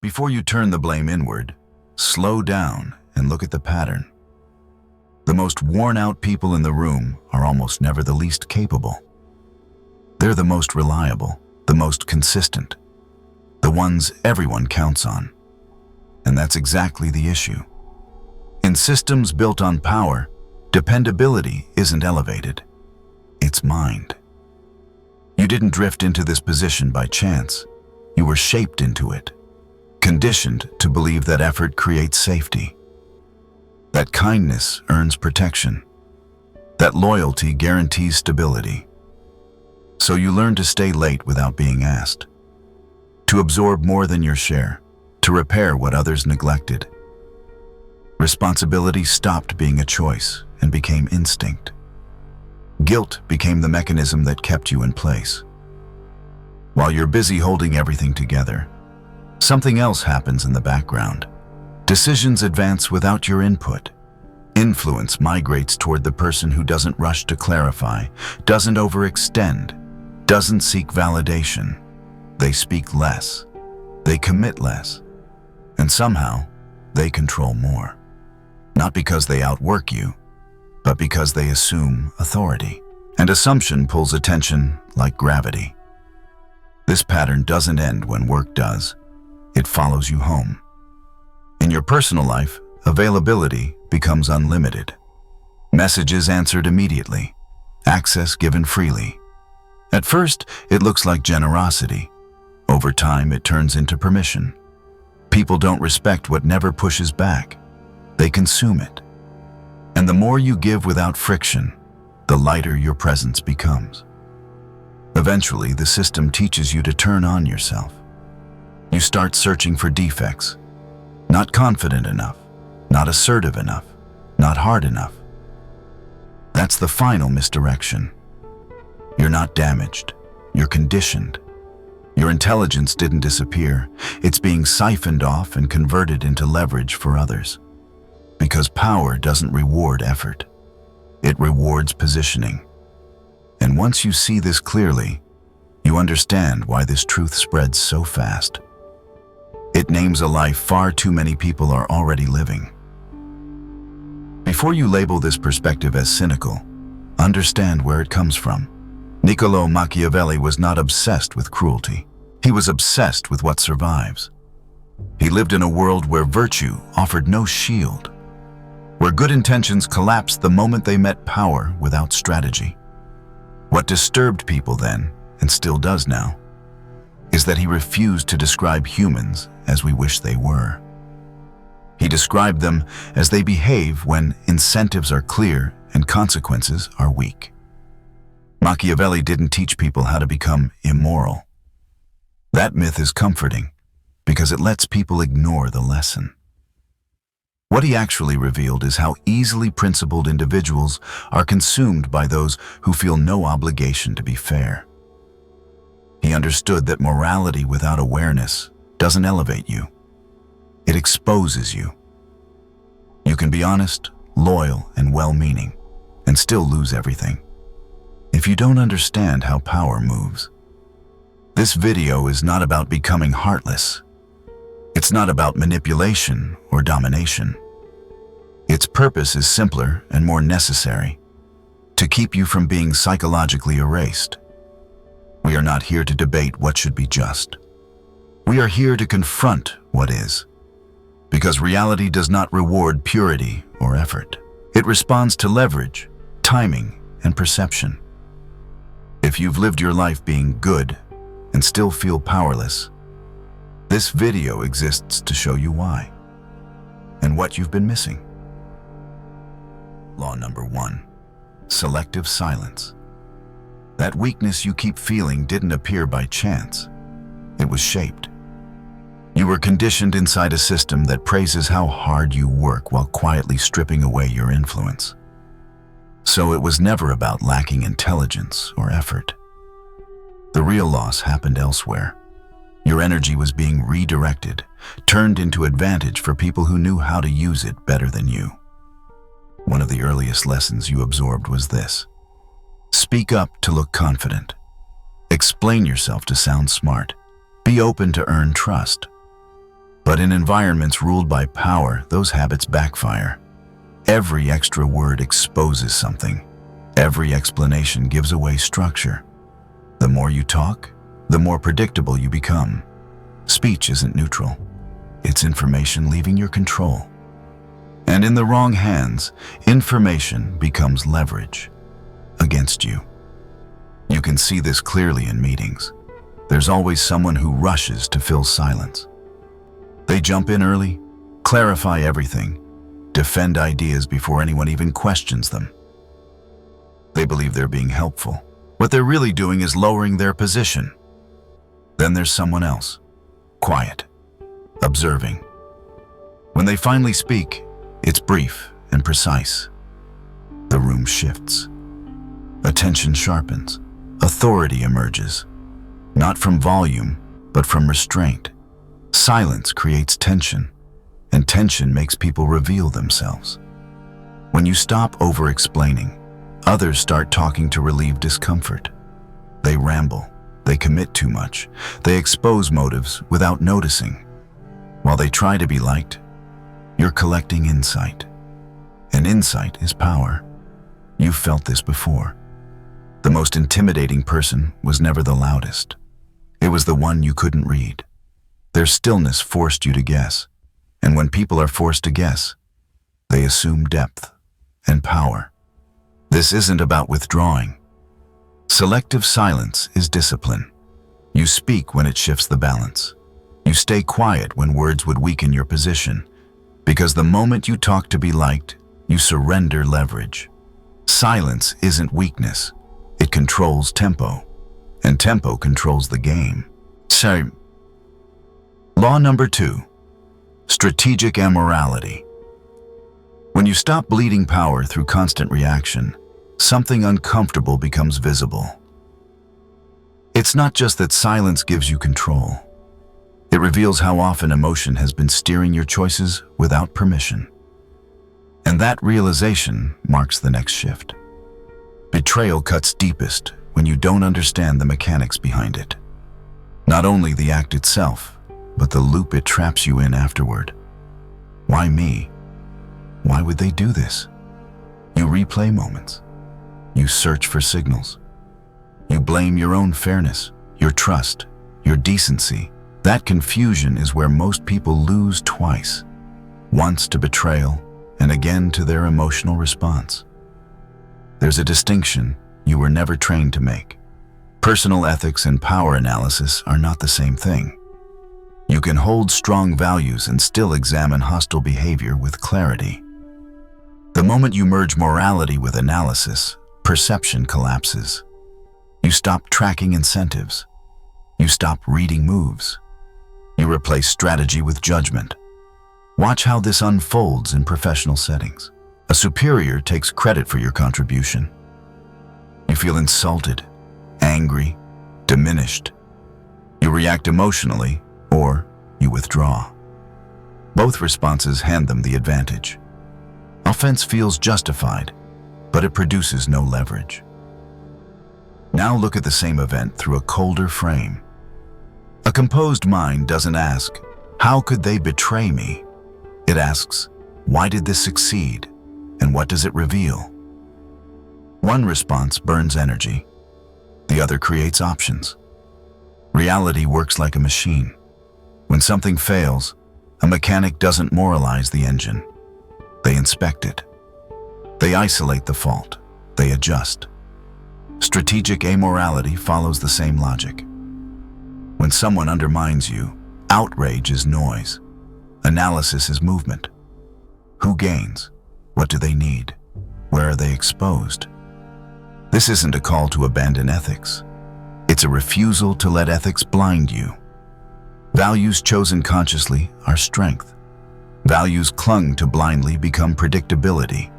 Before you turn the blame inward, slow down and look at the pattern. The most worn-out people in the room are almost never the least capable. They're the most reliable, the most consistent, the ones everyone counts on. And that's exactly the issue. In systems built on power, dependability isn't elevated. It's mined. You didn't drift into this position by chance. You were shaped into it, conditioned to believe that effort creates safety, that kindness earns protection, that loyalty guarantees stability. So you learn to stay late without being asked, to absorb more than your share, to repair what others neglected. Responsibility stopped being a choice and became instinct. Guilt became the mechanism that kept you in place. While you're busy holding everything together, something else happens in the background. Decisions advance without your input. Influence migrates toward the person who doesn't rush to clarify, doesn't overextend, doesn't seek validation. They speak less, they commit less, and somehow they control more. Not because they outwork you, but because they assume authority. And assumption pulls attention like gravity. This pattern doesn't end when work does. It follows you home. In your personal life, availability becomes unlimited. Messages answered immediately, access given freely. At first, it looks like generosity. Over time, it turns into permission. People don't respect what never pushes back. They consume it. And the more you give without friction, the lighter your presence becomes. Eventually, the system teaches you to turn on yourself. You start searching for defects. Not confident enough, not assertive enough, not hard enough. That's the final misdirection. You're not damaged, you're conditioned. Your intelligence didn't disappear. It's being siphoned off and converted into leverage for others. Because power doesn't reward effort. It rewards positioning. And once you see this clearly, you understand why this truth spreads so fast. It names a life far too many people are already living. Before you label this perspective as cynical, understand where it comes from. Niccolo Machiavelli was not obsessed with cruelty. He was obsessed with what survives. He lived in a world where virtue offered no shield, where good intentions collapsed the moment they met power without strategy. What disturbed people then, and still does now, is that he refused to describe humans as we wish they were. He described them as they behave when incentives are clear and consequences are weak. Machiavelli didn't teach people how to become immoral. That myth is comforting because it lets people ignore the lesson. What he actually revealed is how easily principled individuals are consumed by those who feel no obligation to be fair. He understood that morality without awareness doesn't elevate you. It exposes you. You can be honest, loyal, and well-meaning, and still lose everything. If you don't understand how power moves. This video is not about becoming heartless. It's not about manipulation or domination. Its purpose is simpler and more necessary, to keep you from being psychologically erased. We are not here to debate what should be just. We are here to confront what is, because reality does not reward purity or effort. It responds to leverage, timing, and perception. If you've lived your life being good and still feel powerless, this video exists to show you why and what you've been missing. Law number 1, selective silence. That weakness you keep feeling didn't appear by chance. It was shaped. You were conditioned inside a system that praises how hard you work while quietly stripping away your influence. So it was never about lacking intelligence or effort. The real loss happened elsewhere. Your energy was being redirected, turned into advantage for people who knew how to use it better than you. One of the earliest lessons you absorbed was this: speak up to look confident. Explain yourself to sound smart. Be open to earn trust. But in environments ruled by power, those habits backfire. Every extra word exposes something. Every explanation gives away structure. The more you talk, the more predictable you become. Speech isn't neutral. It's information leaving your control. And in the wrong hands, information becomes leverage against you. You can see this clearly in meetings. There's always someone who rushes to fill silence. They jump in early, clarify everything, defend ideas before anyone even questions them. They believe they're being helpful. What they're really doing is lowering their position. Then there's someone else, quiet, observing. When they finally speak, it's brief and precise. The room shifts. Attention sharpens. Authority emerges. Not from volume, but from restraint. Silence creates tension, and tension makes people reveal themselves. When you stop over-explaining, others start talking to relieve discomfort. They ramble. They commit too much. They expose motives without noticing. While they try to be liked, you're collecting insight. And insight is power. You've felt this before. The most intimidating person was never the loudest. It was the one you couldn't read. Their stillness forced you to guess. And when people are forced to guess, they assume depth and power. This isn't about withdrawing. Selective silence is discipline. You speak when it shifts the balance. You stay quiet when words would weaken your position. Because the moment you talk to be liked, you surrender leverage. Silence isn't weakness. It controls tempo. And tempo controls the game. So, law number 2, strategic amorality. When you stop bleeding power through constant reaction, something uncomfortable becomes visible. It's not just that silence gives you control. It reveals how often emotion has been steering your choices without permission. And that realization marks the next shift. Betrayal cuts deepest when you don't understand the mechanics behind it. Not only the act itself, but the loop it traps you in afterward. Why me? Why would they do this? You replay moments. You search for signals. You blame your own fairness, your trust, your decency. That confusion is where most people lose twice. Once to betrayal, and again to their emotional response. There's a distinction you were never trained to make. Personal ethics and power analysis are not the same thing. You can hold strong values and still examine hostile behavior with clarity. The moment you merge morality with analysis, perception collapses. You stop tracking incentives. You stop reading moves. You replace strategy with judgment. Watch how this unfolds in professional settings. A superior takes credit for your contribution. You feel insulted, angry, diminished. You react emotionally, or you withdraw. Both responses hand them the advantage. Offense feels justified, but it produces no leverage. Now look at the same event through a colder frame. A composed mind doesn't ask, how could they betray me? It asks, why did this succeed? And what does it reveal? One response burns energy. The other creates options. Reality works like a machine. When something fails, a mechanic doesn't moralize the engine. They inspect it. They isolate the fault. They adjust. Strategic amorality follows the same logic. When someone undermines you, outrage is noise. Analysis is movement. Who gains? What do they need? Where are they exposed? This isn't a call to abandon ethics. It's a refusal to let ethics blind you. Values chosen consciously are strength. Values clung to blindly become predictability.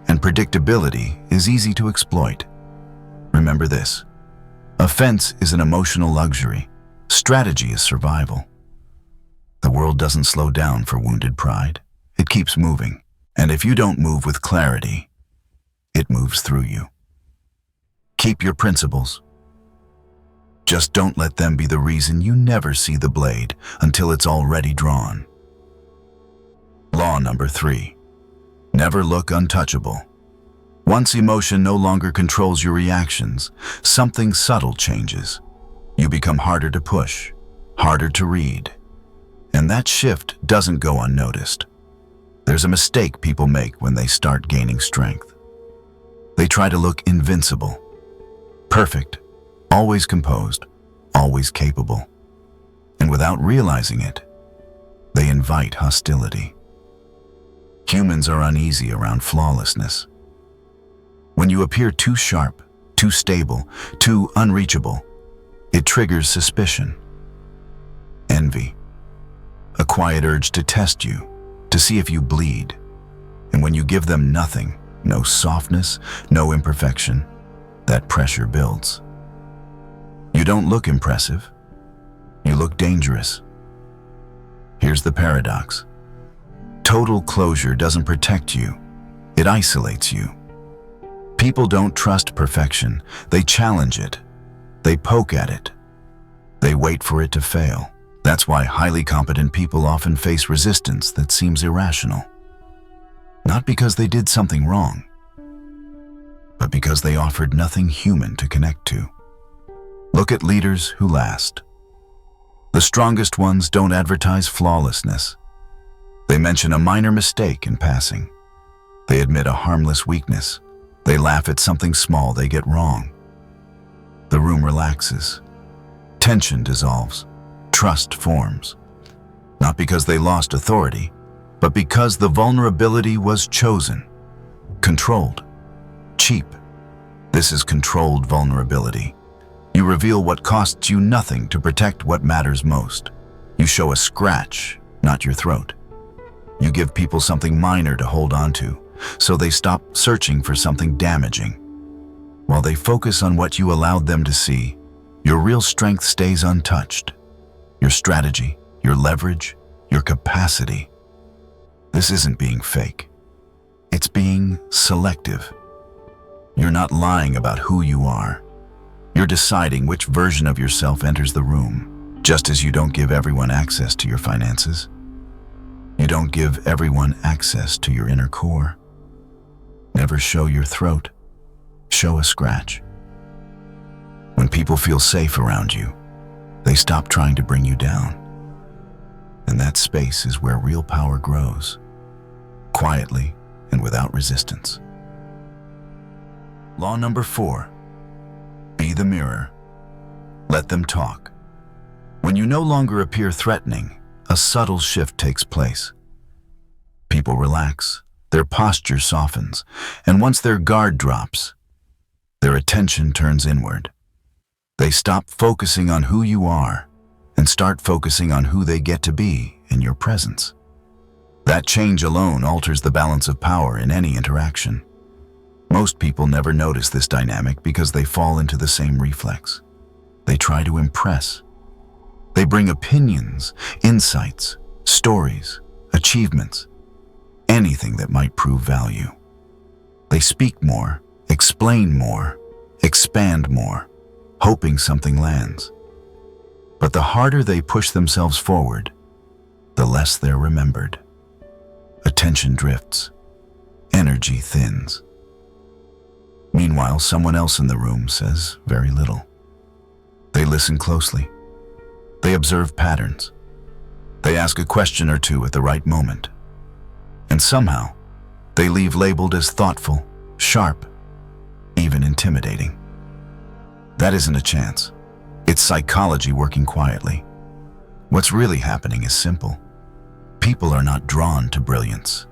And predictability is easy to exploit. Remember this. Offense is an emotional luxury. Strategy is survival. The world doesn't slow down for wounded pride. It keeps moving. And if you don't move with clarity, it moves through you. Keep your principles. Just don't let them be the reason you never see the blade until it's already drawn. Law number 3. Never look untouchable. Once emotion no longer controls your reactions, something subtle changes. You become harder to push, harder to read. And that shift doesn't go unnoticed. There's a mistake people make when they start gaining strength. They try to look invincible, perfect, always composed, always capable. And without realizing it, they invite hostility. Humans are uneasy around flawlessness. When you appear too sharp, too stable, too unreachable, it triggers suspicion, envy, a quiet urge to test you, to see if you bleed. And when you give them nothing, no softness, no imperfection, that pressure builds. You don't look impressive. You look dangerous. Here's the paradox. Total closure doesn't protect you. It isolates you. People don't trust perfection. They challenge it. They poke at it. They wait for it to fail. That's why highly competent people often face resistance that seems irrational. Not because they did something wrong, but because they offered nothing human to connect to. Look at leaders who last. The strongest ones don't advertise flawlessness. They mention a minor mistake in passing. They admit a harmless weakness. They laugh at something small they get wrong. The room relaxes. Tension dissolves. Trust forms. Not because they lost authority, but because the vulnerability was chosen, controlled, cheap. This is controlled vulnerability. You reveal what costs you nothing to protect what matters most. You show a scratch, not your throat. You give people something minor to hold on to, so they stop searching for something damaging. While they focus on what you allowed them to see, your real strength stays untouched. Your strategy, your leverage, your capacity. This isn't being fake. It's being selective. You're not lying about who you are. You're deciding which version of yourself enters the room, just as you don't give everyone access to your finances. You don't give everyone access to your inner core. Never show your throat. Show a scratch. When people feel safe around you, they stop trying to bring you down. And that space is where real power grows, quietly and without resistance. Law number 4. Be the mirror. Let them talk. When you no longer appear threatening, a subtle shift takes place. People relax, their posture softens, and once their guard drops, their attention turns inward. They stop focusing on who you are and start focusing on who they get to be in your presence. That change alone alters the balance of power in any interaction. Most people never notice this dynamic because they fall into the same reflex. They try to impress. They bring opinions, insights, stories, achievements, anything that might prove value. They speak more, explain more, expand more, hoping something lands. But the harder they push themselves forward, the less they're remembered. Attention drifts. Energy thins. Meanwhile, someone else in the room says very little. They listen closely. They observe patterns. They ask a question or two at the right moment. And somehow, they leave labeled as thoughtful, sharp, even intimidating. That isn't a chance. It's psychology working quietly. What's really happening is simple. People are not drawn to brilliance.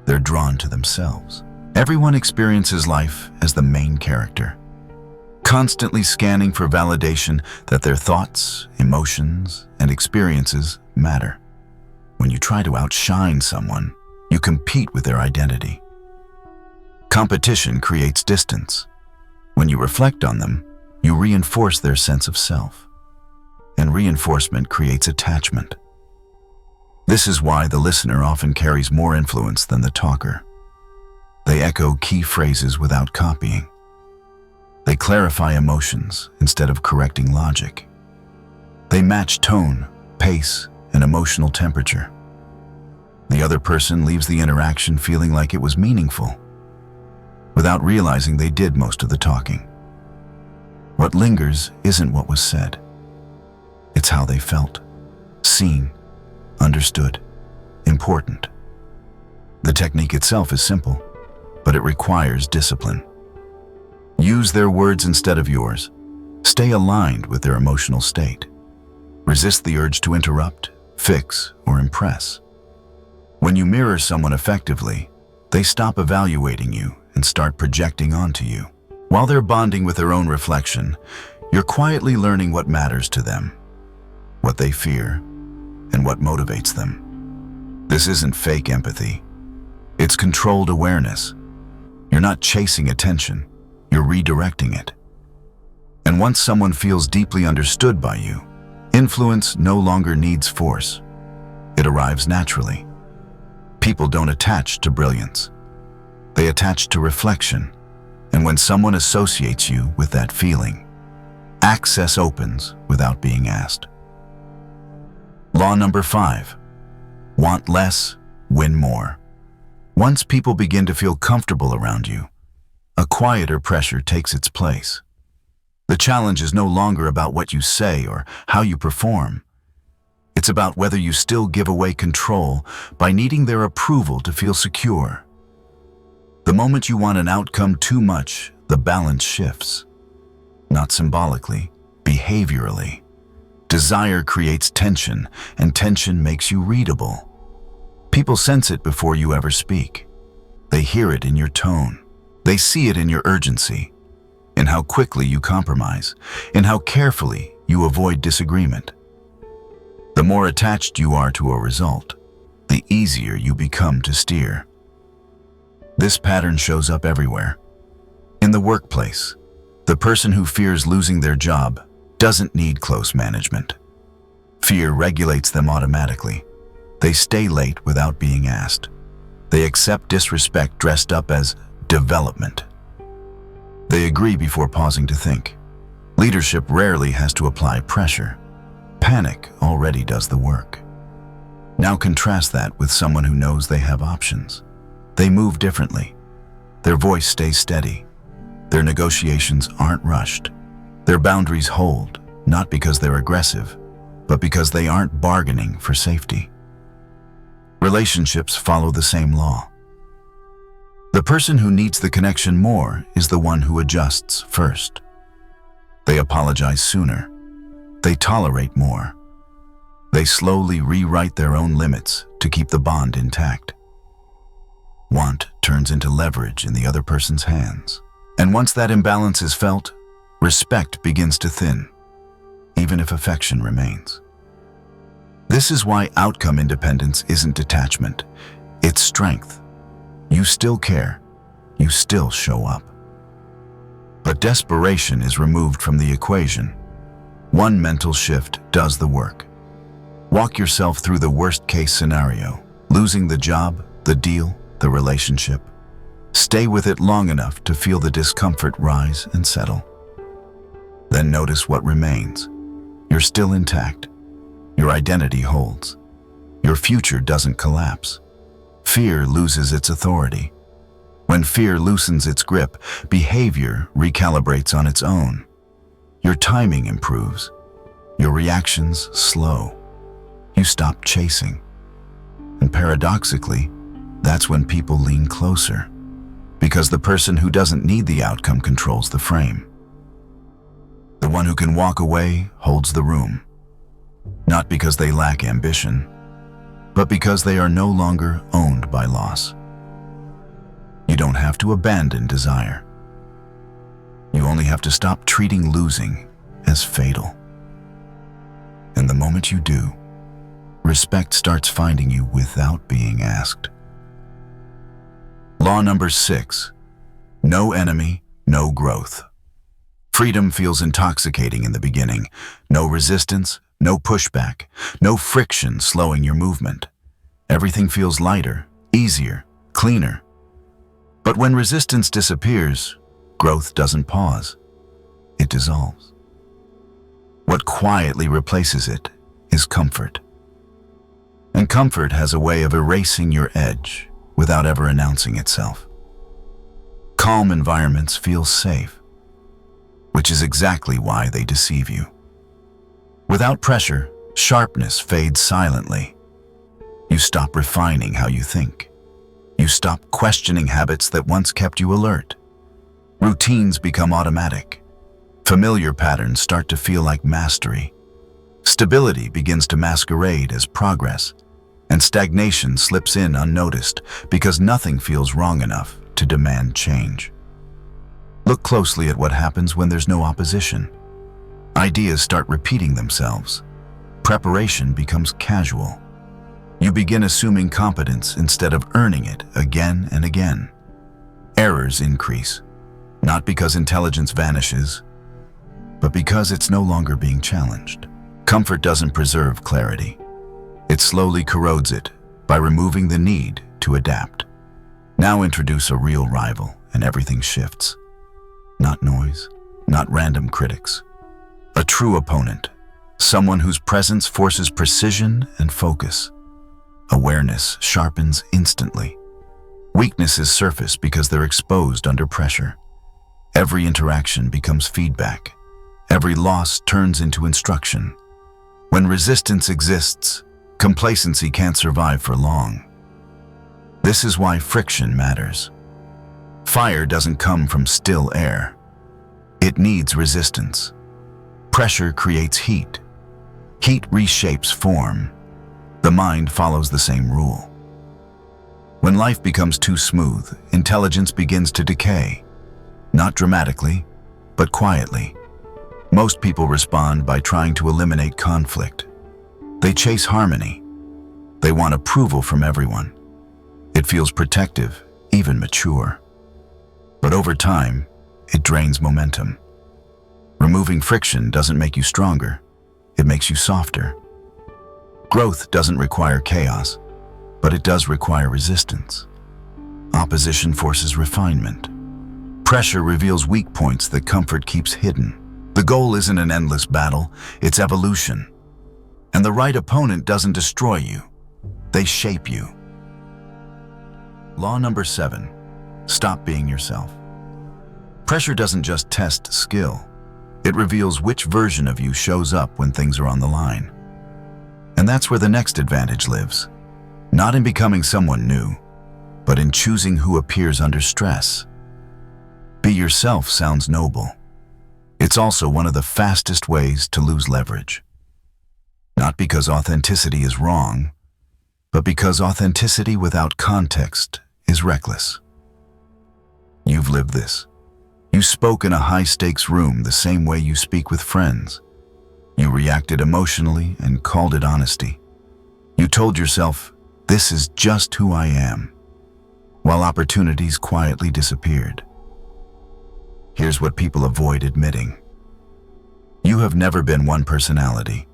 They're drawn to themselves. Everyone experiences life as the main character, constantly scanning for validation that their thoughts, emotions, and experiences matter. When you try to outshine someone, you compete with their identity. Competition creates distance. When you reflect on them, you reinforce their sense of self. And reinforcement creates attachment. This is why the listener often carries more influence than the talker. They echo key phrases without copying. They clarify emotions instead of correcting logic. They match tone, pace, and emotional temperature. The other person leaves the interaction feeling like it was meaningful, without realizing they did most of the talking. What lingers isn't what was said. It's how they felt, seen, understood, important. The technique itself is simple, but it requires discipline. Use their words instead of yours. Stay aligned with their emotional state. Resist the urge to interrupt, fix, or impress. When you mirror someone effectively, they stop evaluating you and start projecting onto you. While they're bonding with their own reflection, you're quietly learning what matters to them, what they fear, and what motivates them. This isn't fake empathy. It's controlled awareness. You're not chasing attention, you're redirecting it. And once someone feels deeply understood by you, influence no longer needs force. It arrives naturally. People don't attach to brilliance. They attach to reflection. And when someone associates you with that feeling, access opens without being asked. Law number 5. Want less, win more. Once people begin to feel comfortable around you, a quieter pressure takes its place. The challenge is no longer about what you say or how you perform. It's about whether you still give away control by needing their approval to feel secure. The moment you want an outcome too much, the balance shifts. Not symbolically, behaviorally. Desire creates tension, and tension makes you readable. People sense it before you ever speak. They hear it in your tone. They see it in your urgency, in how quickly you compromise, in how carefully you avoid disagreement. The more attached you are to a result, the easier you become to steer. This pattern shows up everywhere. In the workplace, the person who fears losing their job doesn't need close management. Fear regulates them automatically. They stay late without being asked. They accept disrespect dressed up as development. They agree before pausing to think. Leadership rarely has to apply pressure. Panic already does the work. Now contrast that with someone who knows they have options. They move differently. Their voice stays steady. Their negotiations aren't rushed. Their boundaries hold, not because they're aggressive, but because they aren't bargaining for safety. Relationships follow the same law. The person who needs the connection more is the one who adjusts first. They apologize sooner. They tolerate more. They slowly rewrite their own limits to keep the bond intact. Want turns into leverage in the other person's hands. And once that imbalance is felt, respect begins to thin, even if affection remains. This is why outcome independence isn't detachment, it's strength. You still care, you still show up. But desperation is removed from the equation. One mental shift does the work. Walk yourself through the worst-case scenario, losing the job, the deal, the relationship. Stay with it long enough to feel the discomfort rise and settle. Then notice what remains. You're still intact. Your identity holds. Your future doesn't collapse. Fear loses its authority. When fear loosens its grip, behavior recalibrates on its own. Your timing improves. Your reactions slow. You stop chasing. And paradoxically, that's when people lean closer, because the person who doesn't need the outcome controls the frame. The one who can walk away holds the room, not because they lack ambition, but because they are no longer owned by loss. You don't have to abandon desire. You only have to stop treating losing as fatal. And the moment you do, respect starts finding you without being asked. Law number 6. No enemy, no growth. Freedom feels intoxicating in the beginning. No resistance, no pushback, no friction slowing your movement. Everything feels lighter, easier, cleaner. But when resistance disappears, growth doesn't pause. It dissolves. What quietly replaces it is comfort. And comfort has a way of erasing your edge without ever announcing itself. Calm environments feel safe, which is exactly why they deceive you. Without pressure, sharpness fades silently. You stop refining how you think. You stop questioning habits that once kept you alert. Routines become automatic. Familiar patterns start to feel like mastery. Stability begins to masquerade as progress, and stagnation slips in unnoticed because nothing feels wrong enough to demand change. Look closely at what happens when there's no opposition. Ideas start repeating themselves. Preparation becomes casual. You begin assuming competence instead of earning it again and again. Errors increase, not because intelligence vanishes, but because it's no longer being challenged. Comfort doesn't preserve clarity. It slowly corrodes it by removing the need to adapt. Now introduce a real rival and everything shifts. Not noise, not random critics. A true opponent, someone whose presence forces precision and focus. Awareness sharpens instantly. Weaknesses surface because they're exposed under pressure. Every interaction becomes feedback. Every loss turns into instruction. When resistance exists, complacency can't survive for long. This is why friction matters. Fire doesn't come from still air. It needs resistance. Pressure creates heat. Heat reshapes form. The mind follows the same rule. When life becomes too smooth, intelligence begins to decay. Not dramatically, but quietly. Most people respond by trying to eliminate conflict. They chase harmony. They want approval from everyone. It feels protective, even mature. But over time, it drains momentum. Removing friction doesn't make you stronger. It makes you softer. Growth doesn't require chaos, but it does require resistance. Opposition forces refinement. Pressure reveals weak points that comfort keeps hidden. The goal isn't an endless battle, it's evolution. And the right opponent doesn't destroy you, they shape you. Law number 7, stop being yourself. Pressure doesn't just test skill, it reveals which version of you shows up when things are on the line. And that's where the next advantage lives. Not in becoming someone new, but in choosing who appears under stress. Be yourself sounds noble. It's also one of the fastest ways to lose leverage. Not because authenticity is wrong, but because authenticity without context is reckless. You've lived this. You spoke in a high-stakes room the same way you speak with friends. You reacted emotionally and called it honesty. You told yourself, "This is just who I am," while opportunities quietly disappeared. Here's what people avoid admitting. You have never been one personality.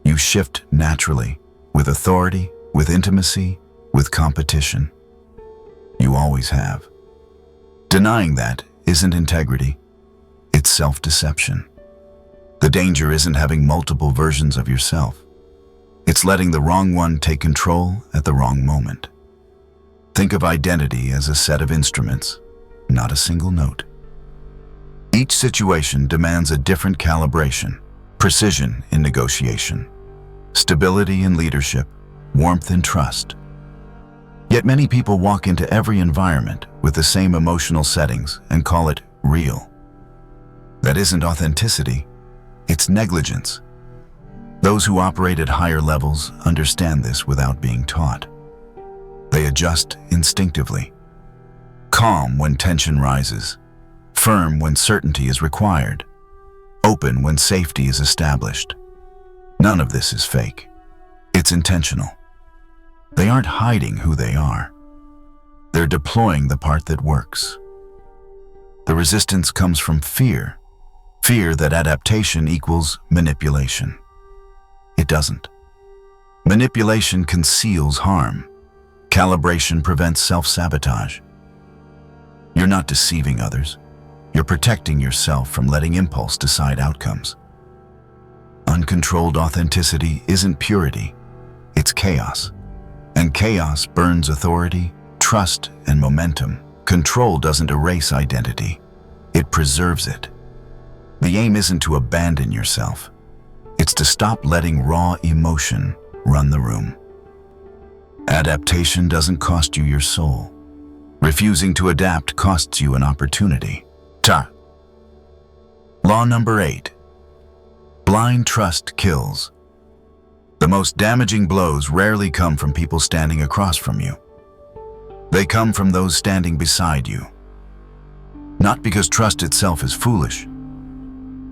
You shift naturally, with authority, with intimacy, with competition. You always have. Denying that isn't integrity, it's self-deception. The danger isn't having multiple versions of yourself. It's letting the wrong one take control at the wrong moment. Think of identity as a set of instruments, not a single note. Each situation demands a different calibration, precision in negotiation, stability in leadership, warmth in trust. Yet many people walk into every environment with the same emotional settings and call it real. That isn't authenticity, it's negligence. Those who operate at higher levels understand this without being taught. They adjust instinctively. Calm when tension rises. Firm when certainty is required. Open when safety is established. None of this is fake. It's intentional. They aren't hiding who they are. They're deploying the part that works. The resistance comes from fear. Fear that adaptation equals manipulation. It doesn't. Manipulation conceals harm. Calibration prevents self-sabotage. You're not deceiving others. You're protecting yourself from letting impulse decide outcomes. Uncontrolled authenticity isn't purity, it's chaos. And chaos burns authority, trust, and momentum. Control doesn't erase identity. It preserves it. The aim isn't to abandon yourself. It's to stop letting raw emotion run the room. Adaptation doesn't cost you your soul. Refusing to adapt costs you an opportunity. Law number 8. Blind trust kills. The most damaging blows rarely come from people standing across from you. They come from those standing beside you. Not because trust itself is foolish,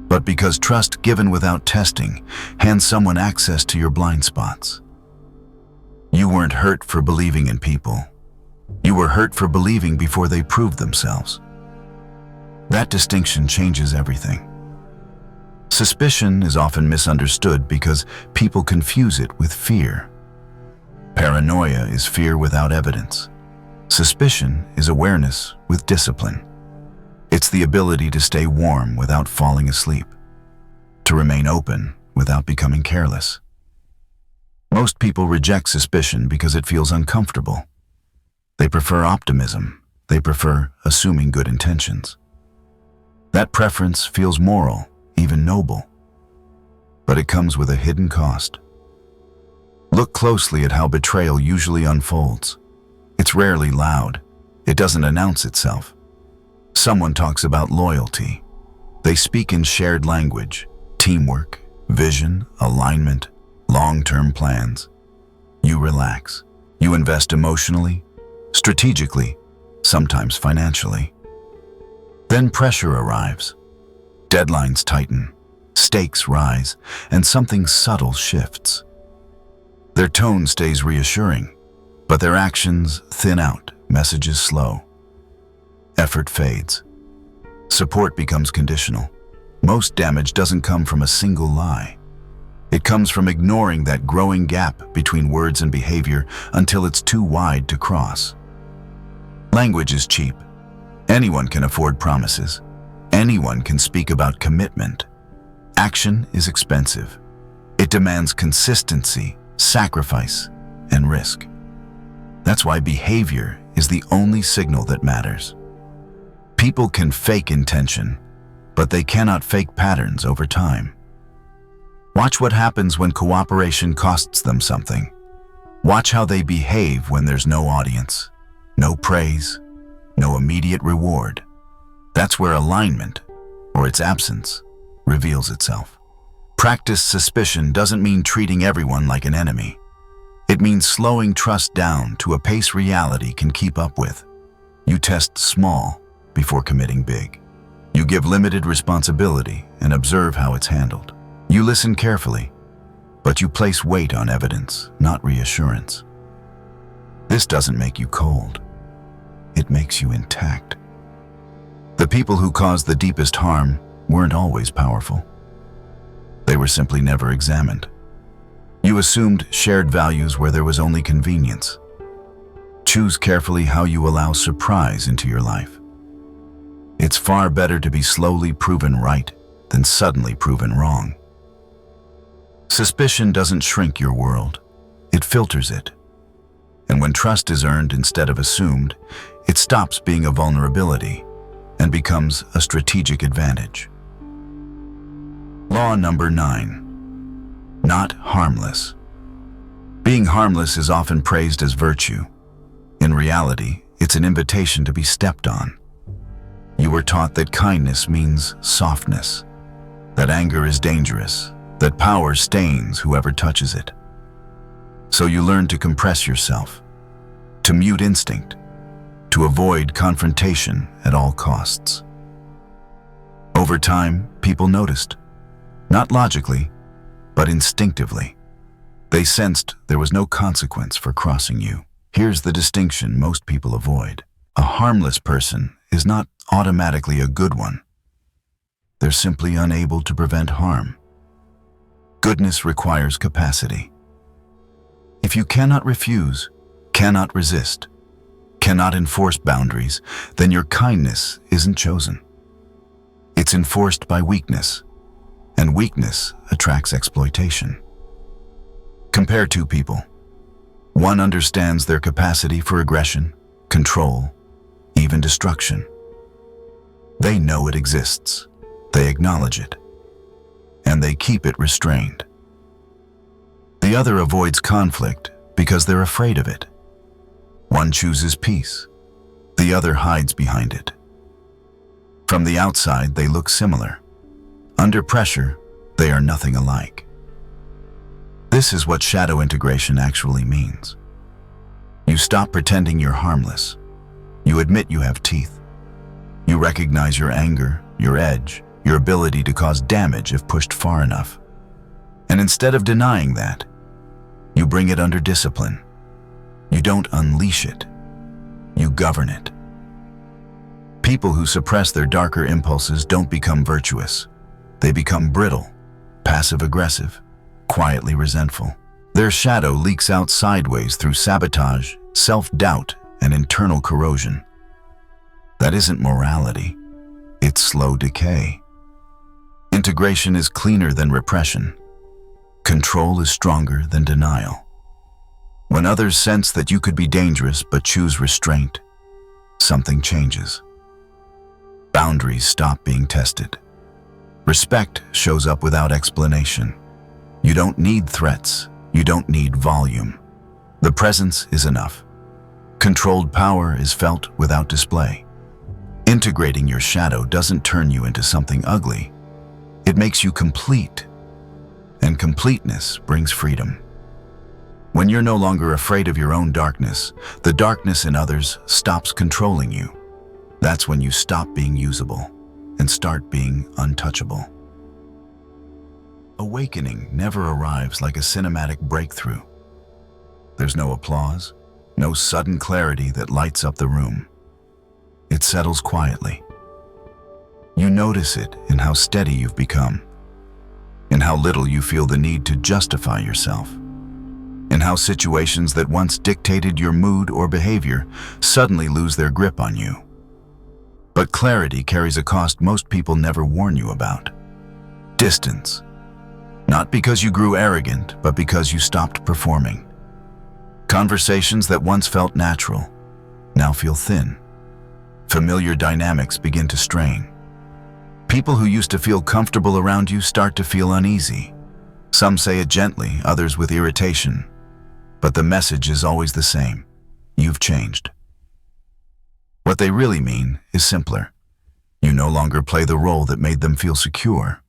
but because trust given without testing hands someone access to your blind spots. You weren't hurt for believing in people. You were hurt for believing before they proved themselves. That distinction changes everything. Suspicion is often misunderstood because people confuse it with fear. Paranoia is fear without evidence. Suspicion is awareness with discipline. It's the ability to stay warm without falling asleep, to remain open without becoming careless. Most people reject suspicion because it feels uncomfortable. They prefer optimism. They prefer assuming good intentions. That preference feels moral, even noble, but it comes with a hidden cost. Look closely at how betrayal usually unfolds. It's rarely loud. It doesn't announce itself. Someone talks about loyalty. They speak in shared language, teamwork, vision, alignment, long-term plans. You relax. You invest emotionally, strategically, sometimes financially. Then pressure arrives. Deadlines tighten, stakes rise, and something subtle shifts. Their tone stays reassuring, but their actions thin out, messages slow. Effort fades. Support becomes conditional. Most damage doesn't come from a single lie. It comes from ignoring that growing gap between words and behavior until it's too wide to cross. Language is cheap. Anyone can afford promises. Anyone can speak about commitment. Action is expensive. It demands consistency, sacrifice, and risk. That's why behavior is the only signal that matters. People can fake intention, but they cannot fake patterns over time. Watch what happens when cooperation costs them something. Watch how they behave when there's no audience, no praise, no immediate reward. That's where alignment, or its absence, reveals itself. Practice suspicion doesn't mean treating everyone like an enemy. It means slowing trust down to a pace reality can keep up with. You test small before committing big. You give limited responsibility and observe how it's handled. You listen carefully, but you place weight on evidence, not reassurance. This doesn't make you cold. It makes you intact. The people who caused the deepest harm weren't always powerful. They were simply never examined. You assumed shared values where there was only convenience. Choose carefully how you allow surprise into your life. It's far better to be slowly proven right than suddenly proven wrong. Suspicion doesn't shrink your world. It filters it. And when trust is earned instead of assumed, it stops being a vulnerability and becomes a strategic advantage. Law number 9. Not harmless. Being harmless is often praised as virtue. In reality, it's an invitation to be stepped on. You were taught that kindness means softness, that anger is dangerous, that power stains whoever touches it. So you learn to compress yourself, to mute instinct, to avoid confrontation at all costs. Over time, people noticed, not logically, but instinctively. They sensed there was no consequence for crossing you. Here's the distinction most people avoid. A harmless person is not automatically a good one. They're simply unable to prevent harm. Goodness requires capacity. If you cannot refuse, cannot resist, cannot enforce boundaries, then your kindness isn't chosen. It's enforced by weakness, and weakness attracts exploitation. Compare two people. One understands their capacity for aggression, control, even destruction. They know it exists, they acknowledge it, and they keep it restrained. The other avoids conflict because they're afraid of it. One chooses peace, the other hides behind it. From the outside, they look similar. Under pressure, they are nothing alike. This is what shadow integration actually means. You stop pretending you're harmless. You admit you have teeth. You recognize your anger, your edge, your ability to cause damage if pushed far enough. And instead of denying that, you bring it under discipline. You don't unleash it. You govern it. People who suppress their darker impulses don't become virtuous. They become brittle, passive-aggressive, quietly resentful. Their shadow leaks out sideways through sabotage, self-doubt, and internal corrosion. That isn't morality. It's slow decay. Integration is cleaner than repression. Control is stronger than denial. When others sense that you could be dangerous but choose restraint, something changes. Boundaries stop being tested. Respect shows up without explanation. You don't need threats. You don't need volume. The presence is enough. Controlled power is felt without display. Integrating your shadow doesn't turn you into something ugly. It makes you complete. And completeness brings freedom. When you're no longer afraid of your own darkness, the darkness in others stops controlling you. That's when you stop being usable and start being untouchable. Awakening never arrives like a cinematic breakthrough. There's no applause, no sudden clarity that lights up the room. It settles quietly. You notice it in how steady you've become, in how little you feel the need to justify yourself, in how situations that once dictated your mood or behavior suddenly lose their grip on you. But clarity carries a cost most people never warn you about. Distance. Not because you grew arrogant, but because you stopped performing. Conversations that once felt natural now feel thin. Familiar dynamics begin to strain. People who used to feel comfortable around you start to feel uneasy. Some say it gently, others with irritation. But the message is always the same. You've changed. What they really mean is simpler. You no longer play the role that made them feel secure.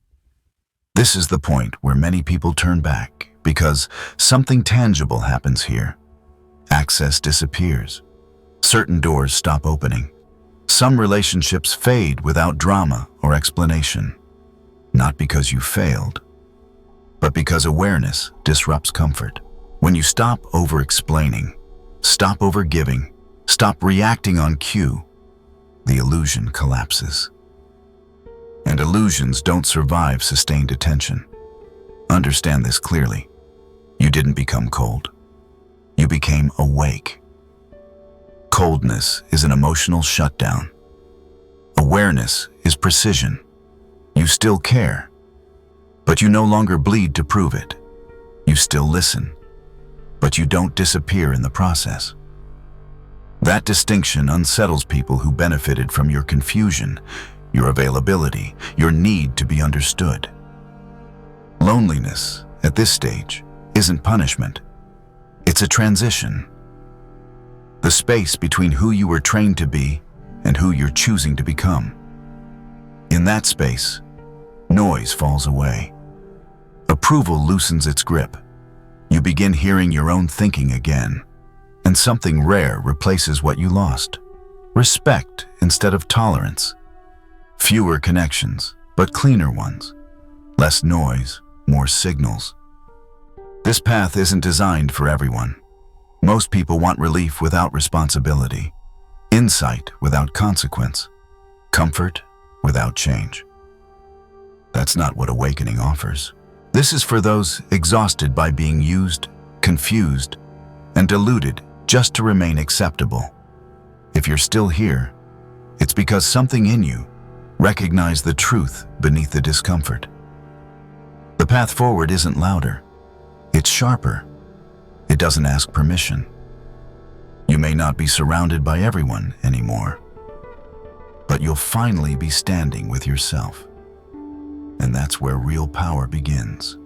This is the point where many people turn back because something tangible happens here. Access disappears. Certain doors stop opening. Some relationships fade without drama or explanation. Not because you failed, but because awareness disrupts comfort. When you stop over-explaining, stop over-giving, stop reacting on cue, the illusion collapses. And illusions don't survive sustained attention. Understand this clearly. You didn't become cold. You became awake. Coldness is an emotional shutdown. Awareness is precision. You still care, but you no longer bleed to prove it. You still listen, but you don't disappear in the process. That distinction unsettles people who benefited from your confusion, your availability, your need to be understood. Loneliness, at this stage, isn't punishment. It's a transition. The space between who you were trained to be and who you're choosing to become. In that space, noise falls away. Approval loosens its grip. You begin hearing your own thinking again, and something rare replaces what you lost. Respect instead of tolerance. Fewer connections, but cleaner ones. Less noise, more signals. This path isn't designed for everyone. Most people want relief without responsibility, insight without consequence, comfort without change. That's not what awakening offers. This is for those exhausted by being used, confused, and deluded just to remain acceptable. If you're still here, it's because something in you recognized the truth beneath the discomfort. The path forward isn't louder. It's sharper. It It doesn't ask permission. You may not be surrounded by everyone anymore, but you'll finally be standing with yourself. And that's where real power begins.